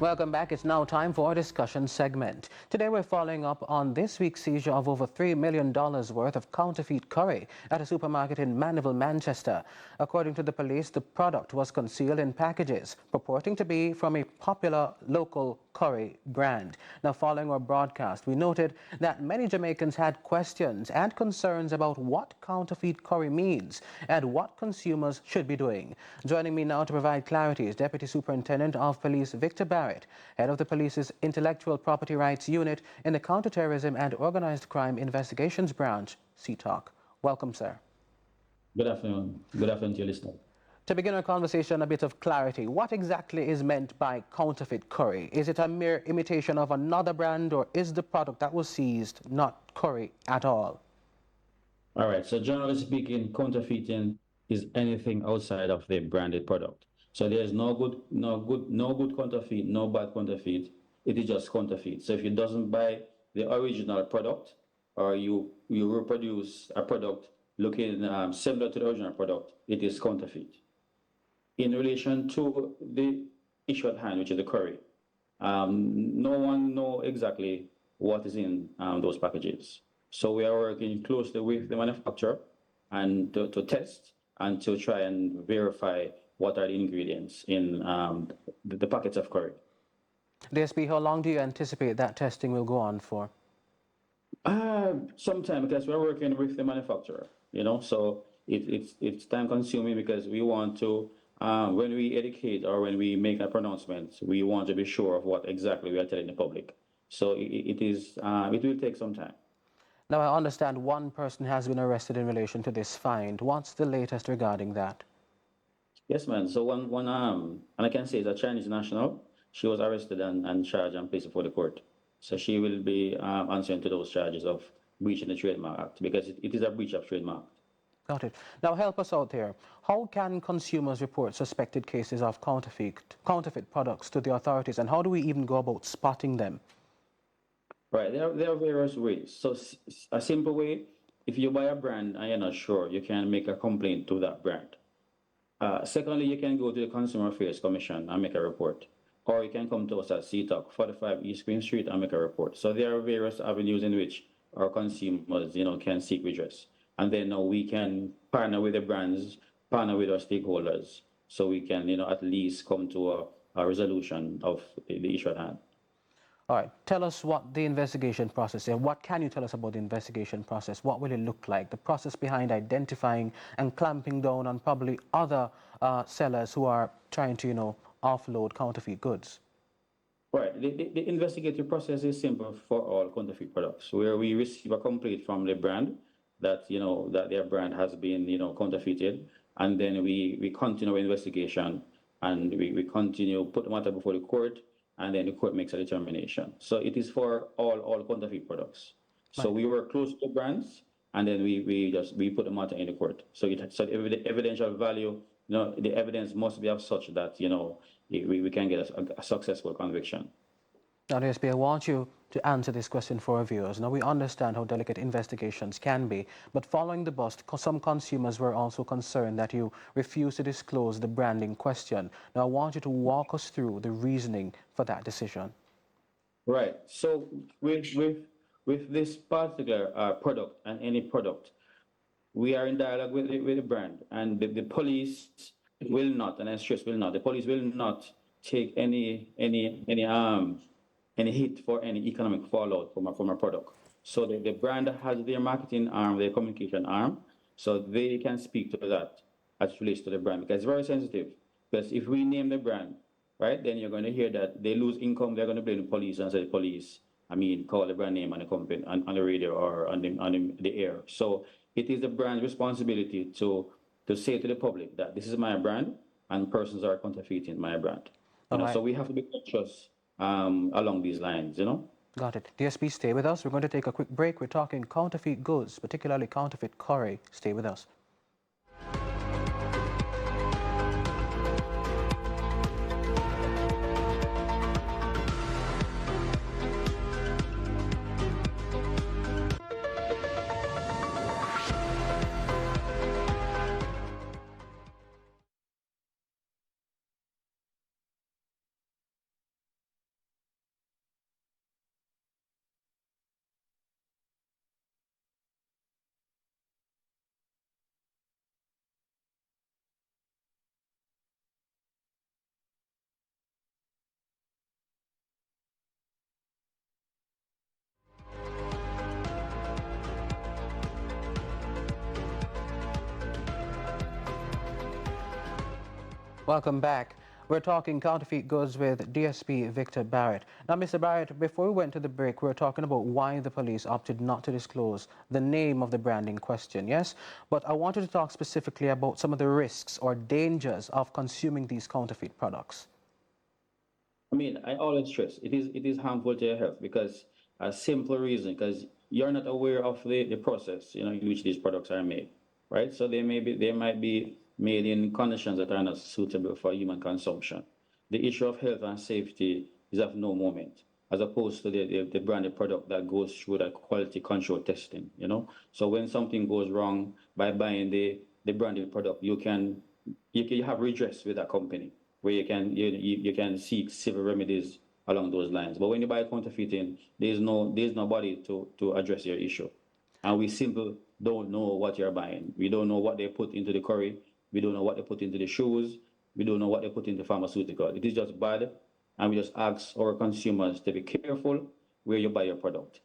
Welcome back. It's now time for our discussion segment. Today we're following up on this week's seizure of over $3 million worth of counterfeit curry at a supermarket in Mandeville, Manchester. According to the police, the product was concealed in packages purporting to be from a popular local curry brand. Now, following our broadcast, we noted that many Jamaicans had questions and concerns about what counterfeit curry means and what consumers should be doing. Joining me now to provide clarity is Deputy Superintendent of Police Victor Barrett, head of the police's Intellectual Property Rights Unit in the Counterterrorism and Organized Crime Investigations Branch, CTOC. Welcome, sir. Good afternoon. Good afternoon to your listener. To begin our conversation, a bit of clarity. What exactly is meant by counterfeit curry? Is it a mere imitation of another brand, or is the product that was seized not curry at all? All right. So generally speaking, counterfeiting is anything outside of the branded product. So there's no good counterfeit, no bad counterfeit. It is just counterfeit. So if you doesn't buy the original product, or you reproduce a product looking similar to the original product, it is counterfeit. In relation to the issue at hand, which is the curry, no one knows exactly what is in those packages. So we are working closely with the manufacturer and to test and to try and verify what are the ingredients in the packets of curry. DSP, how long do you anticipate that testing will go on for? Sometime, because we're working with the manufacturer, so it's time consuming, because we want to, when we educate or when we make a pronouncement, we want to be sure of what exactly we are telling the public. So it will take some time. Now, I understand one person has been arrested in relation to this find. What's the latest regarding that? Yes, ma'am. So one and I can say it's a Chinese national. She was arrested and charged and placed before the court. So she will be answering to those charges of breaching the Trademark Act, because it is a breach of trademark. Got it. Now, help us out here. How can consumers report suspected cases of counterfeit products to the authorities, and how do we even go about spotting them? Right, there are various ways. So a simple way, if you buy a brand and you're not sure, you can make a complaint to that brand. Secondly, you can go to the Consumer Affairs Commission and make a report. Or you can come to us at CTOC, 45 East Queen Street, and make a report. So there are various avenues in which our consumers, can seek redress. And then we can partner with the brands, partner with our stakeholders, so we can, at least come to a resolution of the issue at hand. All right. Tell us what the investigation process is. What can you tell us about the investigation process? What will it look like? The process behind identifying and clamping down on probably other sellers who are trying to, offload counterfeit goods. Right. The investigative process is simple for all counterfeit products, where we receive a complaint from the brand that, that their brand has been, counterfeited, and then we continue our investigation, and we continue, put the matter before the court, and then the court makes a determination. So it is for all counterfeit products. So we work close to the brands, and then we put the matter in the court. So the evidential value, the evidence must be of such that, we can get a successful conviction. Now, DSP, I want you to answer this question for our viewers. Now, we understand how delicate investigations can be, but following the bust, some consumers were also concerned that you refused to disclose the branding question. Now, I want you to walk us through the reasoning for that decision. Right. So with this particular product and any product, we are in dialogue with the brand, and the police will not, and I stress will not, the police will not take any hit for any economic fallout from a product. So the brand has their marketing arm, their communication arm, so they can speak to that as it relates to the brand, because it's very sensitive. Because if we name the brand, right, then you're going to hear that they lose income, they're going to blame the police and say the police, call the brand name on the company, on the radio or on the air. So it is the brand's responsibility to say to the public that this is my brand and persons are counterfeiting my brand. So we have to be conscious along these lines, Got it. DSP, stay with us. We're going to take a quick break. We're talking counterfeit goods, particularly counterfeit curry. Stay with us. Welcome back. We're talking counterfeit goods with DSP Victor Barrett. Now, Mr. Barrett, before we went to the break, we were talking about why the police opted not to disclose the name of the brand in question, yes? But I wanted to talk specifically about some of the risks or dangers of consuming these counterfeit products. I mean, I always stress it is harmful to your health because a simple reason, because you're not aware of the process, in which these products are made, right? So they might be made in conditions that are not suitable for human consumption. The issue of health and safety is of no moment, as opposed to the branded product that goes through the quality control testing. So when something goes wrong by buying the branded product, you have redress with that company where you can seek civil remedies along those lines. But when you buy counterfeiting, there's nobody to address your issue. And we simply don't know what you're buying. We don't know what they put into the curry. We don't know what they put into the shoes. We don't know what they put into pharmaceutical. It is just bad. And we just ask our consumers to be careful where you buy your product.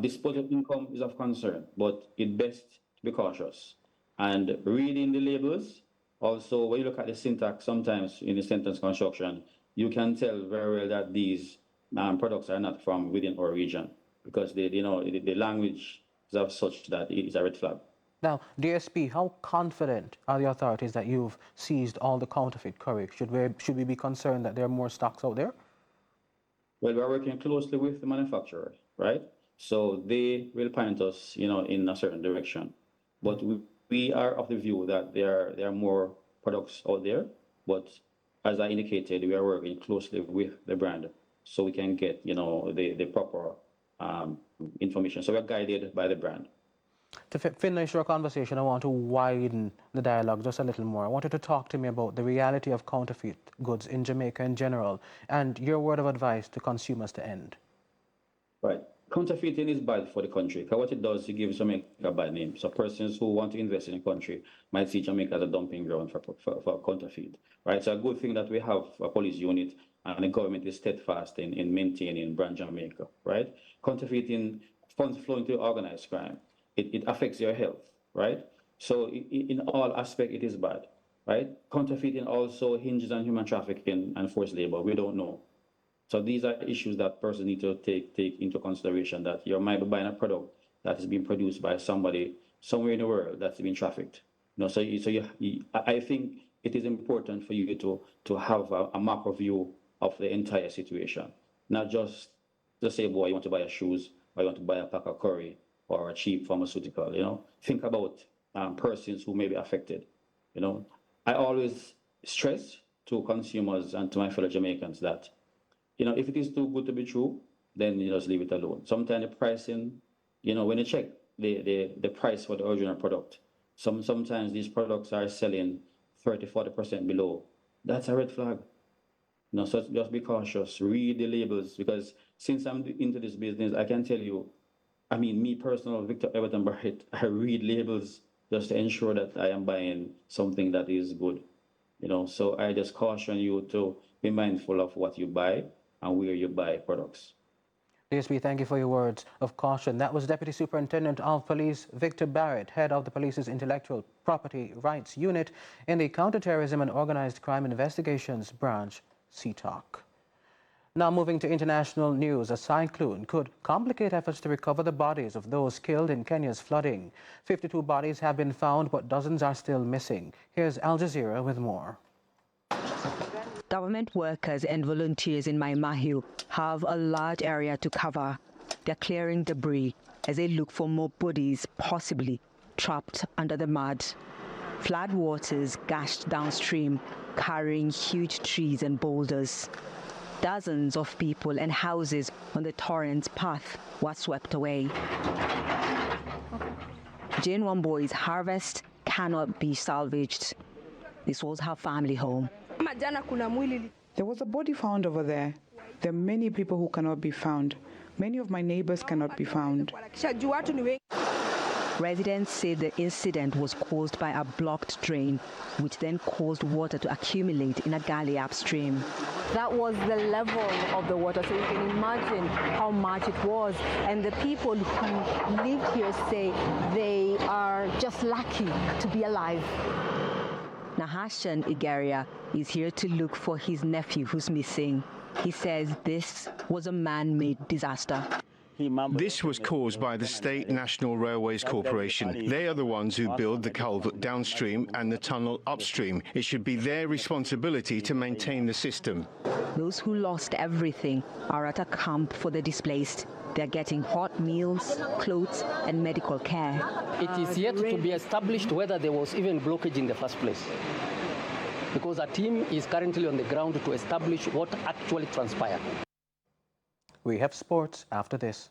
Disposable income is of concern, but it's best to be cautious. And reading the labels, also, when you look at the syntax, sometimes in the sentence construction, you can tell very well that these products are not from within our region because the language is of such that it is a red flag. Now, DSP, how confident are the authorities that you've seized all the counterfeit curry? Should we be concerned that there are more stocks out there? Well, we're working closely with the manufacturer, right? So they will point us, in a certain direction. But we are of the view that there are more products out there, but as I indicated, we are working closely with the brand so we can get, the proper information. So we're guided by the brand. To finish our conversation, I want to widen the dialogue just a little more. I want you to talk to me about the reality of counterfeit goods in Jamaica in general and your word of advice to consumers to end. Right. Counterfeiting is bad for the country because what it does, it gives Jamaica a bad name. So persons who want to invest in the country might see Jamaica as a dumping ground for counterfeit. Right. So a good thing that we have a police unit and the government is steadfast in maintaining brand Jamaica. Right. Counterfeiting, funds flowing to organized crime. It affects your health. Right. So in all aspects, it is bad. Right. Counterfeiting also hinges on human trafficking and forced labor. We don't know. So these are issues that persons need to take into consideration, that you might be buying a product that is being produced by somebody somewhere in the world that's been trafficked. I think it is important for you to have a macro view of the entire situation, not just to say, boy, you want to buy a shoes, or you want to buy a pack of curry or a cheap pharmaceutical. Think about persons who may be affected. I always stress to consumers and to my fellow Jamaicans that if it is too good to be true, then you just leave it alone. Sometimes the pricing, when you check the price for the original product, sometimes these products are selling 30-40% below. That's a red flag. So just be cautious. Read the labels, because since I'm into this business, I can tell you, me personally, Victor Everton Barrett, I read labels just to ensure that I am buying something that is good. So I just caution you to be mindful of what you buy and where you buy products. DSP, thank you for your words of caution. That was Deputy Superintendent of Police Victor Barrett, head of the police's Intellectual Property Rights Unit in the Counterterrorism and Organized Crime Investigations Branch, CTOC. Now moving to international news, a cyclone could complicate efforts to recover the bodies of those killed in Kenya's flooding. 52 bodies have been found, but dozens are still missing. Here's Al Jazeera with more. Government workers and volunteers in Mai Mahiu have a large area to cover. They're clearing debris as they look for more bodies, possibly trapped under the mud. Flood waters gashed downstream, carrying huge trees and boulders. Dozens of people and houses on the torrent's path were swept away. Jane Wamboi's harvest cannot be salvaged. This was her family home. There was a body found over there. There are many people who cannot be found. Many of my neighbors cannot be found. Residents say the incident was caused by a blocked drain, which then caused water to accumulate in a gully upstream. That was the level of the water, so you can imagine how much it was. And the people who live here say they are just lucky to be alive. Nahashan Igaria is here to look for his nephew who's missing. He says this was a man-made disaster. This was caused by the State National Railways Corporation. They are the ones who build the culvert downstream and the tunnel upstream. It should be their responsibility to maintain the system. Those who lost everything are at a camp for the displaced. They're getting hot meals, clothes, and medical care. It is yet to be established whether there was even blockage in the first place, because a team is currently on the ground to establish what actually transpired. We have sports after this.